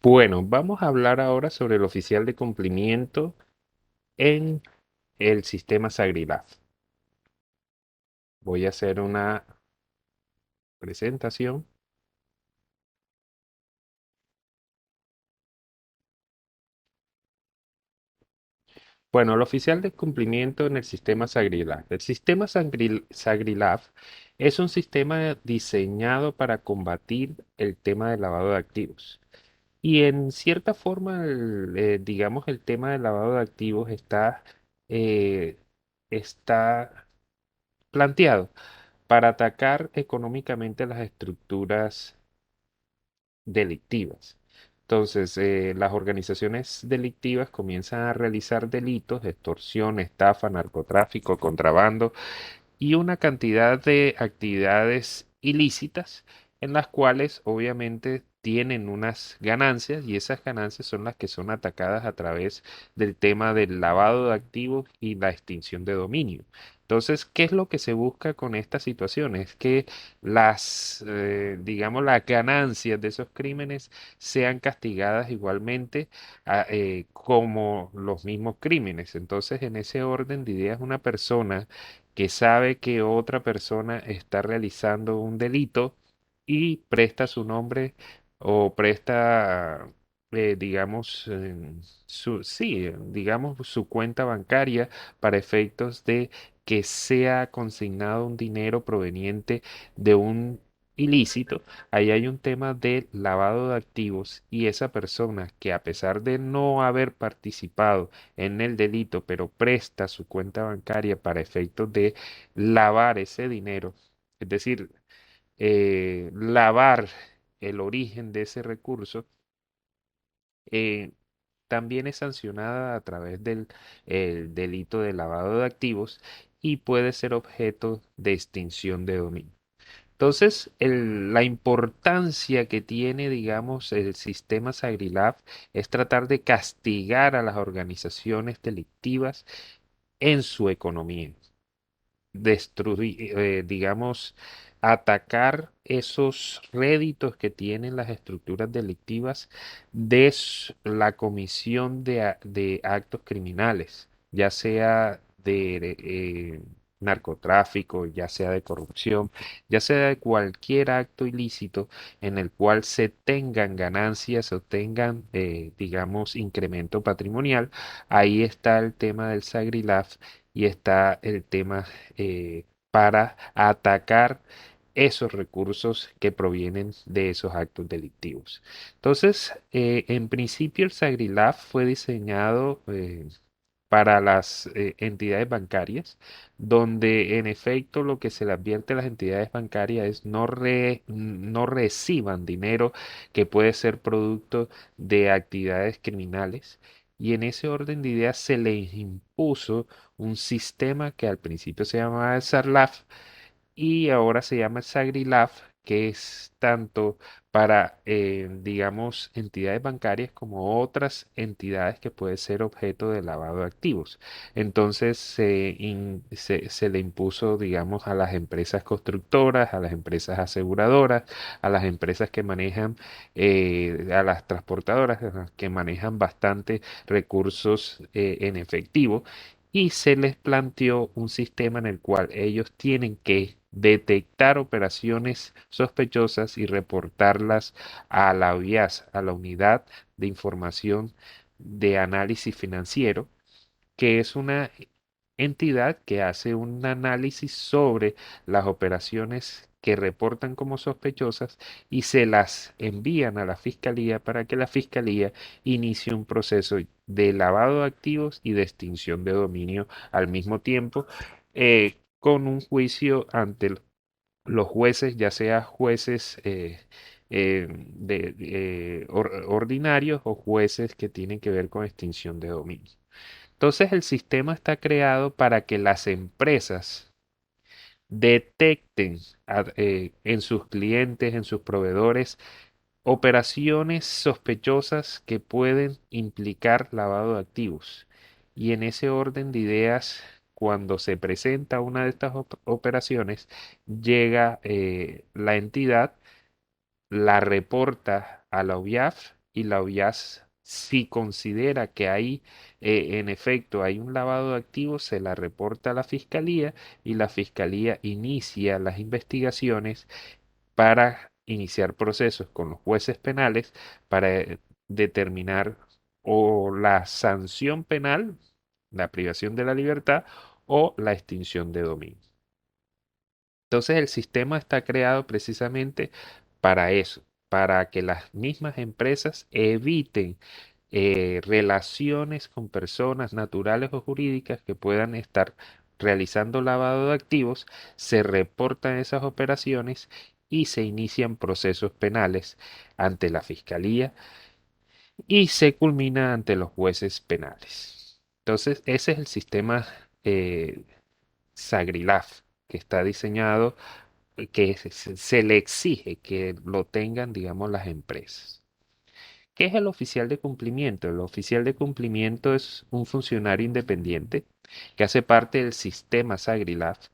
Bueno, vamos a hablar ahora sobre el oficial de cumplimiento en el sistema Sagrilaf. Voy a hacer una presentación. Bueno, el oficial de cumplimiento en el sistema Sagrilaf. El sistema Sagrilaf es un sistema diseñado para combatir el tema del lavado de activos. Y en cierta forma, digamos, el tema del lavado de activos eh, está planteado para atacar económicamente las estructuras delictivas. Entonces, las organizaciones delictivas comienzan a realizar delitos de extorsión, estafa, narcotráfico, contrabando y una cantidad de actividades ilícitas en las cuales obviamente tienen unas ganancias y esas ganancias son las que son atacadas a través del tema del lavado de activos y la extinción de dominio. Entonces, ¿qué es lo que se busca con esta situación? Es que digamos, las ganancias de esos crímenes sean castigadas igualmente como los mismos crímenes. Entonces, en ese orden de ideas, una persona que sabe que otra persona está realizando un delito y presta su nombre o presta, digamos, digamos, su cuenta bancaria para efectos de que sea consignado un dinero proveniente de un ilícito. Ahí hay un tema de lavado de activos y esa persona que a pesar de no haber participado en el delito, pero presta su cuenta bancaria para efectos de lavar ese dinero, es decir, lavar el origen de ese recurso, eh, también es sancionada a través del el delito de lavado de activos y puede ser objeto de extinción de dominio. Entonces, la importancia que tiene, digamos, el sistema Sagrilab es tratar de castigar a las organizaciones delictivas en su economía, destruir, digamos, atacar esos réditos que tienen las estructuras delictivas de la comisión de actos criminales, ya sea de narcotráfico, ya sea de corrupción, ya sea de cualquier acto ilícito en el cual se tengan ganancias o tengan, digamos, incremento patrimonial. Ahí está el tema del Sagrilaf y está el tema para atacar esos recursos que provienen de esos actos delictivos. Entonces, en principio el Sagrilaf fue diseñado para las entidades bancarias, donde en efecto lo que se le advierte a las entidades bancarias es no reciban dinero que puede ser producto de actividades criminales. Y en ese orden de ideas se les impuso un sistema que al principio se llamaba el SARLAF y ahora se llama Sagrilaf, que es tanto para, digamos, entidades bancarias como otras entidades que pueden ser objeto de lavado de activos. Entonces se le impuso, digamos, a las empresas constructoras, a las empresas aseguradoras, a las empresas que manejan, a las transportadoras que manejan bastante recursos en efectivo y se les planteó un sistema en el cual ellos tienen que detectar operaciones sospechosas y reportarlas a la UIAS, a la Unidad de Información de Análisis Financiero, que es una entidad que hace un análisis sobre las operaciones que reportan como sospechosas y se las envían a la fiscalía para que la fiscalía inicie un proceso de lavado de activos y de extinción de dominio al mismo tiempo, con un juicio ante los jueces, ya sea jueces ordinarios o jueces que tienen que ver con extinción de dominio. Entonces el sistema está creado para que las empresas detecten en sus clientes, en sus proveedores, operaciones sospechosas que pueden implicar lavado de activos. Y en ese orden de ideas, cuando se presenta una de estas operaciones, llega la entidad, la reporta a la UIAF y la OIAS, si considera que hay, en efecto, hay un lavado de activos, se la reporta a la fiscalía y la fiscalía inicia las investigaciones para iniciar procesos con los jueces penales para determinar o la sanción penal, la privación de la libertad o la extinción de dominio. Entonces el sistema está creado precisamente para eso, para que las mismas empresas eviten relaciones con personas naturales o jurídicas que puedan estar realizando lavado de activos, se reportan esas operaciones y se inician procesos penales ante la fiscalía y se culmina ante los jueces penales. Entonces, ese es el sistema eh, Sagrilaf que está diseñado, que se le exige que lo tengan, digamos, las empresas. ¿Qué es el oficial de cumplimiento? El oficial de cumplimiento es un funcionario independiente que hace parte del sistema Sagrilaf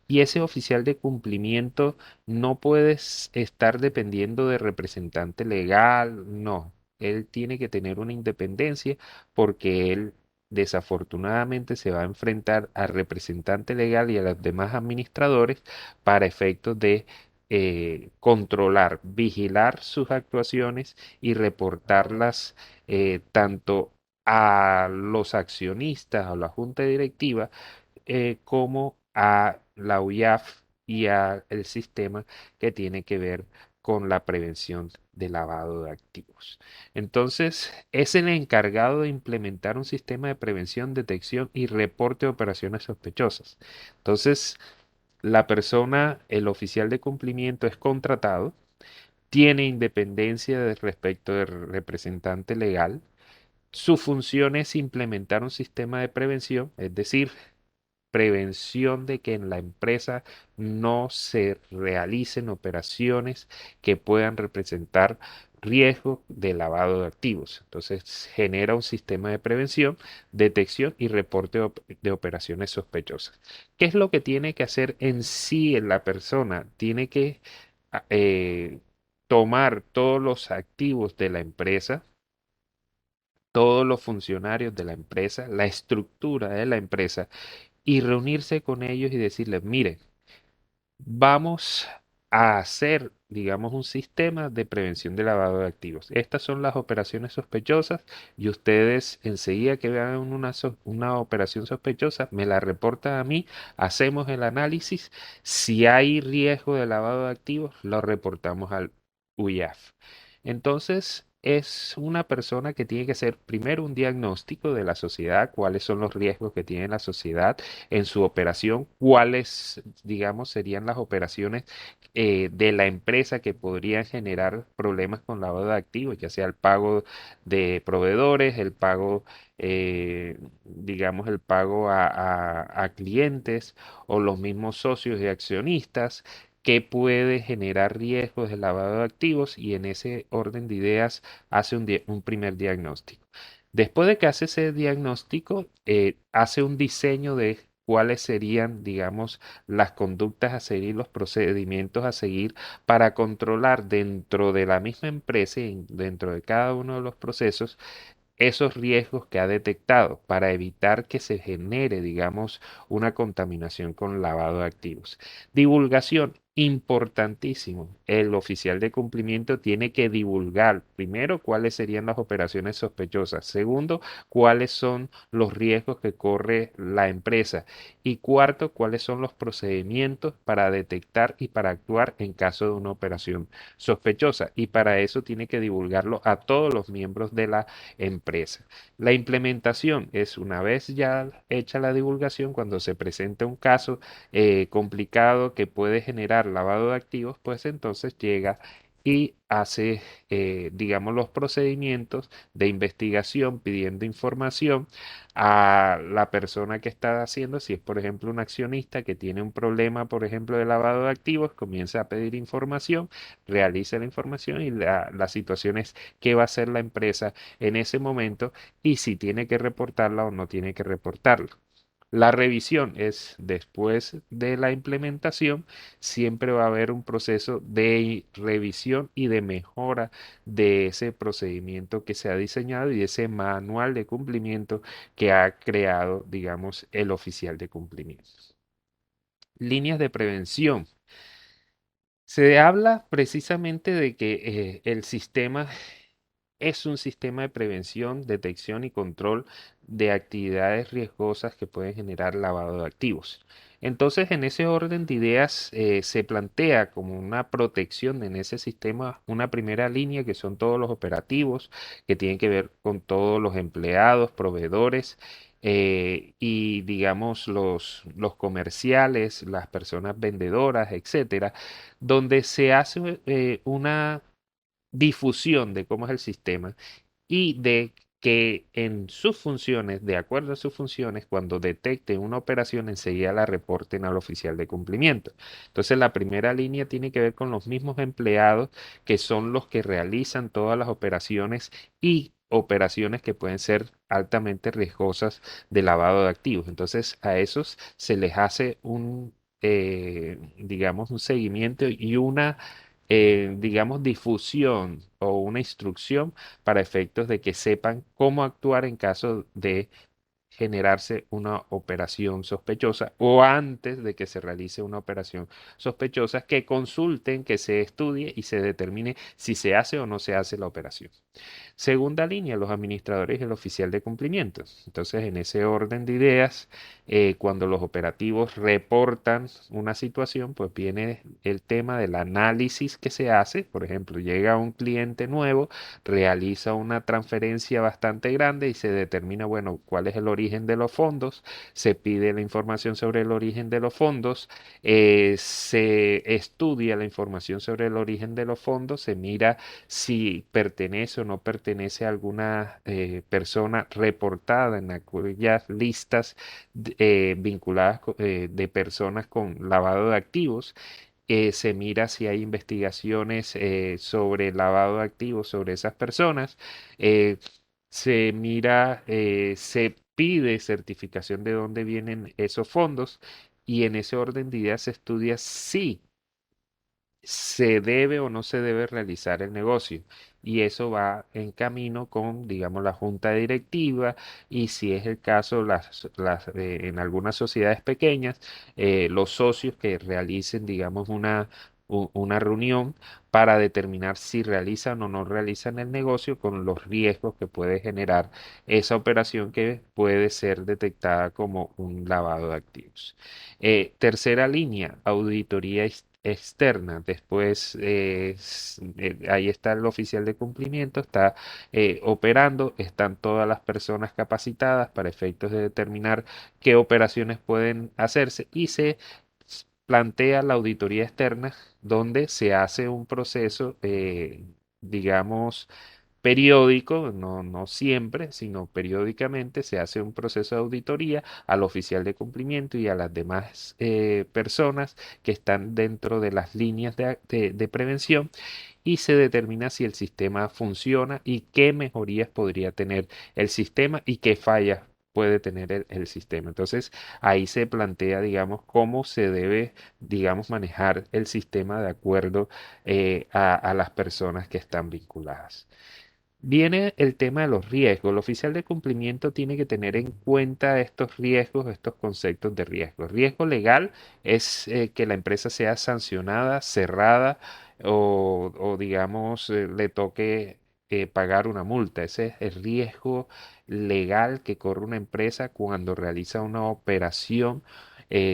y ese oficial de cumplimiento no puede estar dependiendo de representante legal, no. Él tiene que tener una independencia porque él desafortunadamente se va a enfrentar al representante legal y a los demás administradores para efectos de controlar, vigilar sus actuaciones y reportarlas tanto a los accionistas, a la junta directiva, como a la UIAF y a el sistema que tiene que ver con la prevención de lavado de activos. Entonces, es el encargado de implementar un sistema de prevención, detección y reporte de operaciones sospechosas. Entonces, la persona, el oficial de cumplimiento es contratado, tiene independencia respecto del representante legal. Su función es implementar un sistema de prevención, es decir, prevención de que en la empresa no se realicen operaciones que puedan representar riesgo de lavado de activos. Entonces genera un sistema de prevención, detección y reporte de operaciones sospechosas. ¿Qué es lo que tiene que hacer en sí la persona? Tiene que eh, tomar todos los activos de la empresa, todos los funcionarios de la empresa, la estructura de la empresa y reunirse con ellos y decirles, mire, vamos a hacer, digamos, un sistema de prevención de lavado de activos. Estas son las operaciones sospechosas y ustedes enseguida que vean una operación sospechosa, me la reportan a mí, hacemos el análisis. Si hay riesgo de lavado de activos, lo reportamos al UIAF. Entonces, es una persona que tiene que hacer primero un diagnóstico de la sociedad, cuáles son los riesgos que tiene la sociedad en su operación, cuáles, digamos, serían las operaciones de la empresa que podrían generar problemas con lavado de activos, ya sea el pago de proveedores, el pago, digamos, el pago a clientes o los mismos socios y accionistas que puede generar riesgos de lavado de activos y en ese orden de ideas hace un primer diagnóstico. Después de que hace ese diagnóstico, hace un diseño de cuáles serían, digamos, las conductas a seguir, los procedimientos a seguir para controlar dentro de la misma empresa y dentro de cada uno de los procesos esos riesgos que ha detectado para evitar que se genere, digamos, una contaminación con lavado de activos. Divulgación, importantísimo. El oficial de cumplimiento tiene que divulgar, primero, cuáles serían las operaciones sospechosas. Segundo, cuáles son los riesgos que corre la empresa. Y cuarto, cuáles son los procedimientos para detectar y para actuar en caso de una operación sospechosa. Y para eso tiene que divulgarlo a todos los miembros de la empresa. La implementación es una vez ya hecha la divulgación, cuando se presenta un caso complicado que puede generar lavado de activos, pues entonces llega y hace, digamos, los procedimientos de investigación pidiendo información a la persona que está haciendo, si es por ejemplo un accionista que tiene un problema, por ejemplo, de lavado de activos, comienza a pedir información, realiza la información y la situación es qué va a hacer la empresa en ese momento y si tiene que reportarla o no tiene que reportarla. La revisión es después de la implementación, siempre va a haber un proceso de revisión y de mejora de ese procedimiento que se ha diseñado y de ese manual de cumplimiento que ha creado, digamos, el oficial de cumplimiento. Líneas de prevención. Se habla precisamente de que el sistema es un sistema de prevención, detección y control de actividades riesgosas que pueden generar lavado de activos. Entonces, en ese orden de ideas, se plantea como una protección en ese sistema una primera línea que son todos los operativos, que tienen que ver con todos los empleados, proveedores. Y digamos los comerciales, las personas vendedoras, etcétera, donde se hace una difusión de cómo es el sistema y de que en sus funciones, de acuerdo a sus funciones, cuando detecten una operación, enseguida la reporten al oficial de cumplimiento. Entonces, la primera línea tiene que ver con los mismos empleados que son los que realizan todas las operaciones y operaciones que pueden ser altamente riesgosas de lavado de activos. Entonces, a esos se les hace digamos, un seguimiento y una, digamos, difusión o una instrucción para efectos de que sepan cómo actuar en caso de generarse una operación sospechosa o antes de que se realice una operación sospechosa, que consulten, que se estudie y se determine si se hace o no se hace la operación. Segunda línea, los administradores y el oficial de cumplimiento. Entonces, en ese orden de ideas, cuando los operativos reportan una situación, pues viene el tema del análisis que se hace. Por ejemplo, llega un cliente nuevo, realiza una transferencia bastante grande y se determina, bueno, cuál es el origen de los fondos, se pide la información sobre el origen de los fondos, se estudia la información sobre el origen de los fondos, se mira si pertenece o no pertenece a alguna persona reportada en aquellas listas vinculadas de personas con lavado de activos. Se mira si hay investigaciones sobre lavado de activos sobre esas personas. eh, Se mira, se pide certificación de dónde vienen esos fondos y en ese orden de ideas se estudia si se debe o no se debe realizar el negocio. Y eso va en camino con, digamos, la junta directiva y si es el caso, en algunas sociedades pequeñas, los socios que realicen, digamos, una reunión para determinar si realizan o no realizan el negocio con los riesgos que puede generar esa operación que puede ser detectada como un lavado de activos. Tercera línea, auditoría externa. Después, ahí está el oficial de cumplimiento, está operando, están todas las personas capacitadas para efectos de determinar qué operaciones pueden hacerse y se plantea la auditoría externa donde se hace un proceso, digamos, periódico, no siempre, sino periódicamente se hace un proceso de auditoría al oficial de cumplimiento y a las demás personas que están dentro de las líneas de prevención y se determina si el sistema funciona y qué mejorías podría tener el sistema y qué fallas puede tener el sistema. Entonces, ahí se plantea, digamos, cómo se debe, digamos, manejar el sistema de acuerdo a las personas que están vinculadas. Viene el tema de los riesgos. El oficial de cumplimiento tiene que tener en cuenta estos riesgos, estos conceptos de riesgo. Riesgo legal es que la empresa sea sancionada, cerrada o, digamos, le toque pagar una multa. Ese es el riesgo legal que corre una empresa cuando realiza una operación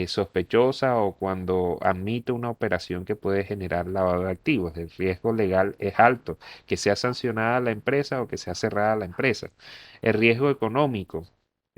sospechosa o cuando admite una operación que puede generar lavado de activos. El riesgo legal es alto, que sea sancionada la empresa o que sea cerrada la empresa. El riesgo económico.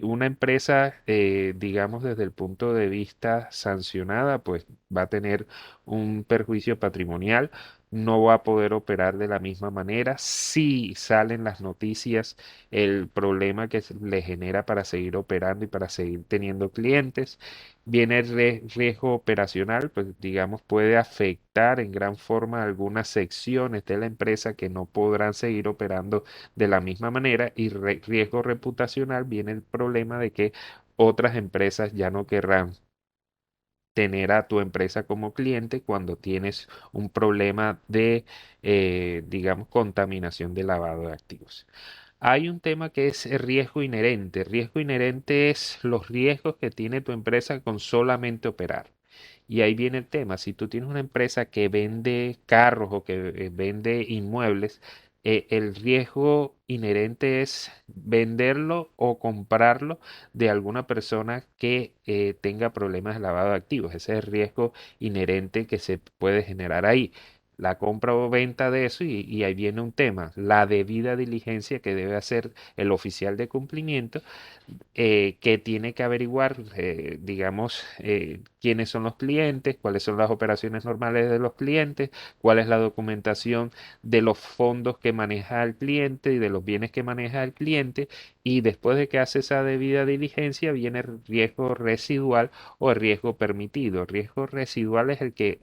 Una empresa, digamos, desde el punto de vista sancionada, pues va a tener un perjuicio patrimonial, no va a poder operar de la misma manera. Si salen las noticias, el problema que le genera para seguir operando y para seguir teniendo clientes. Viene el riesgo operacional, pues digamos puede afectar en gran forma algunas secciones de la empresa que no podrán seguir operando de la misma manera y riesgo reputacional viene el problema de que otras empresas ya no querrán tener a tu empresa como cliente cuando tienes un problema de, digamos, contaminación de lavado de activos. Hay un tema que es el riesgo inherente. Riesgo inherente es los riesgos que tiene tu empresa con solamente operar. Y ahí viene el tema. Si tú tienes una empresa que vende carros o que vende inmuebles, el riesgo inherente es venderlo o comprarlo de alguna persona que tenga problemas de lavado de activos. Ese es el riesgo inherente que se puede generar ahí. La compra o venta de eso y ahí viene un tema, la debida diligencia que debe hacer el oficial de cumplimiento que tiene que averiguar, digamos, quiénes son los clientes, cuáles son las operaciones normales de los clientes, cuál es la documentación de los fondos que maneja el cliente y de los bienes que maneja el cliente. Y después de que hace esa debida diligencia, viene el riesgo residual o el riesgo permitido. El riesgo residual es el que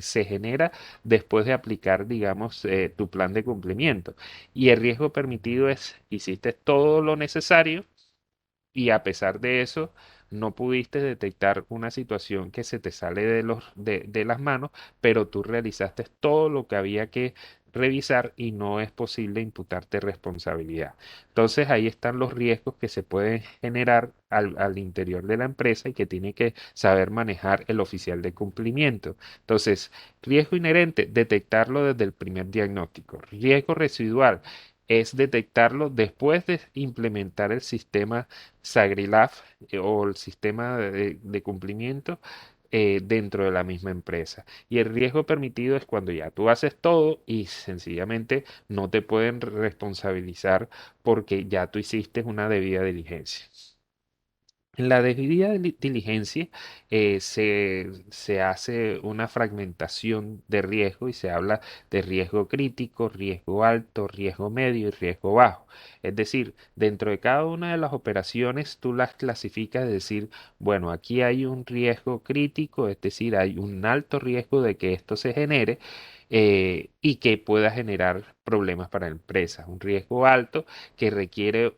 se genera después de aplicar, digamos, tu plan de cumplimiento. Y el riesgo permitido es, hiciste todo lo necesario y a pesar de eso no pudiste detectar una situación que se te sale de las manos, pero tú realizaste todo lo que había que revisar y no es posible imputarte responsabilidad. Entonces ahí están los riesgos que se pueden generar al interior de la empresa y que tiene que saber manejar el oficial de cumplimiento. Entonces, riesgo inherente, detectarlo desde el primer diagnóstico. Riesgo residual es detectarlo después de implementar el sistema Sagrilaf o el sistema de cumplimiento dentro de la misma empresa. Y el riesgo permitido es cuando ya tú haces todo y sencillamente no te pueden responsabilizar porque ya tú hiciste una debida diligencia. En la debida diligencia se hace una fragmentación de riesgo y se habla de riesgo crítico, riesgo alto, riesgo medio y riesgo bajo. Es decir, dentro de cada una de las operaciones tú las clasificas, es decir, bueno, aquí hay un riesgo crítico, es decir, hay un alto riesgo de que esto se genere y que pueda generar problemas para la empresa. Un riesgo alto que requiere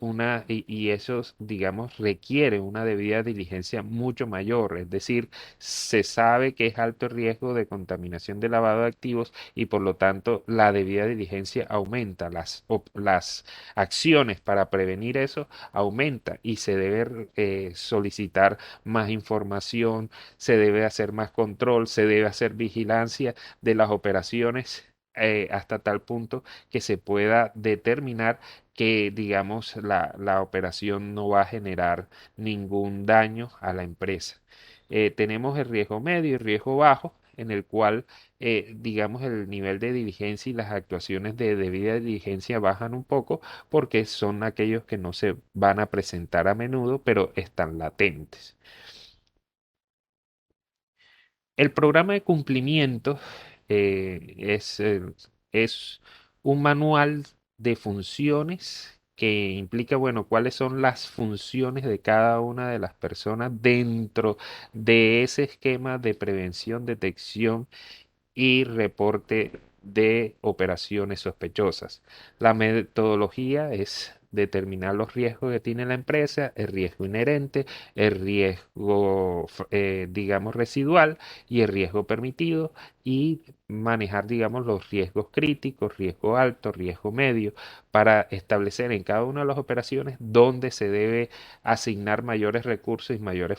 y eso, digamos, requiere una debida diligencia mucho mayor, es decir, se sabe que es alto riesgo de contaminación de lavado de activos y por lo tanto la debida diligencia aumenta, las acciones para prevenir eso aumenta y se debe solicitar más información, se debe hacer más control, se debe hacer vigilancia de las operaciones hasta tal punto que se pueda determinar que, digamos, la operación no va a generar ningún daño a la empresa. Tenemos el riesgo medio y riesgo bajo, en el cual, digamos, el nivel de diligencia y las actuaciones de debida diligencia bajan un poco porque son aquellos que no se van a presentar a menudo, pero están latentes. El programa de cumplimiento es un manual de funciones que implica, bueno, cuáles son las funciones de cada una de las personas dentro de ese esquema de prevención, detección y reporte de operaciones sospechosas. La metodología es determinar los riesgos que tiene la empresa, el riesgo inherente, el riesgo, digamos, residual y el riesgo permitido y manejar, digamos, los riesgos críticos, riesgo alto, riesgo medio, para establecer en cada una de las operaciones dónde se debe asignar mayores recursos y mayores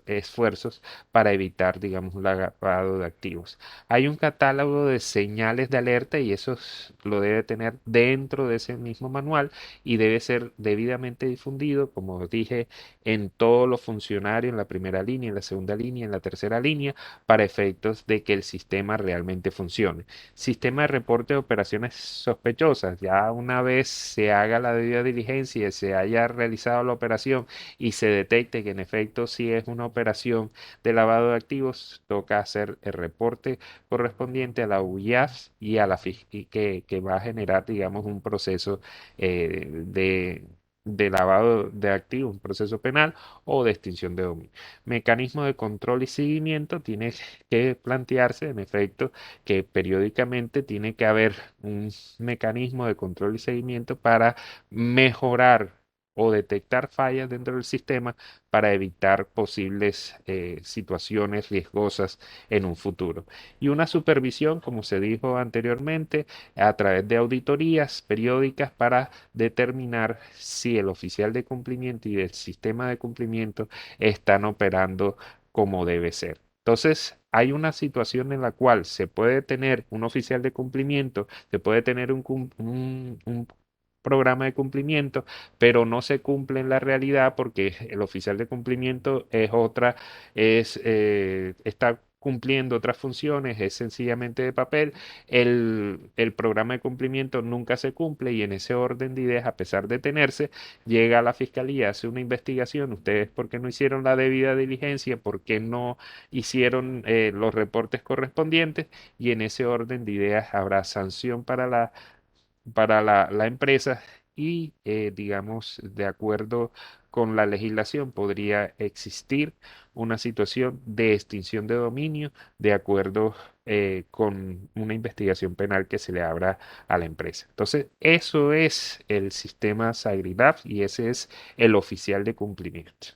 esfuerzos para evitar, digamos, un lavado de activos. Hay un catálogo de señales de alerta y eso lo debe tener dentro de ese mismo manual y debe ser debidamente difundido, como dije, en todos los funcionarios, en la primera línea, en la segunda línea, en la tercera línea, para efectos de que el sistema realmente funcione. Sistema de reporte de operaciones sospechosas. Ya una vez se haga la debida diligencia y se haya realizado la operación y se detecte que en efecto sí es una operación de lavado de activos, toca hacer el reporte correspondiente a la UIAF y a y que va a generar, digamos, un proceso de lavado de activos, un proceso penal o de extinción de dominio. Mecanismo de control y seguimiento tiene que plantearse, en efecto, que periódicamente tiene que haber un mecanismo de control y seguimiento para mejorar o detectar fallas dentro del sistema para evitar posibles situaciones riesgosas en un futuro. Y una supervisión, como se dijo anteriormente, a través de auditorías periódicas para determinar si el oficial de cumplimiento y el sistema de cumplimiento están operando como debe ser. Entonces, hay una situación en la cual se puede tener un oficial de cumplimiento, se puede tener un programa de cumplimiento, pero no se cumple en la realidad porque el oficial de cumplimiento es otra, está cumpliendo otras funciones, es sencillamente de papel. El programa de cumplimiento nunca se cumple y en ese orden de ideas, a pesar de tenerse, llega a la fiscalía, hace una investigación. Ustedes, ¿por qué no hicieron la debida diligencia? ¿Por qué no hicieron los reportes correspondientes? Y en ese orden de ideas habrá sanción para la empresa y, digamos, de acuerdo con la legislación, podría existir una situación de extinción de dominio de acuerdo con una investigación penal que se le abra a la empresa. Entonces, eso es el sistema SagriLab y ese es el oficial de cumplimiento.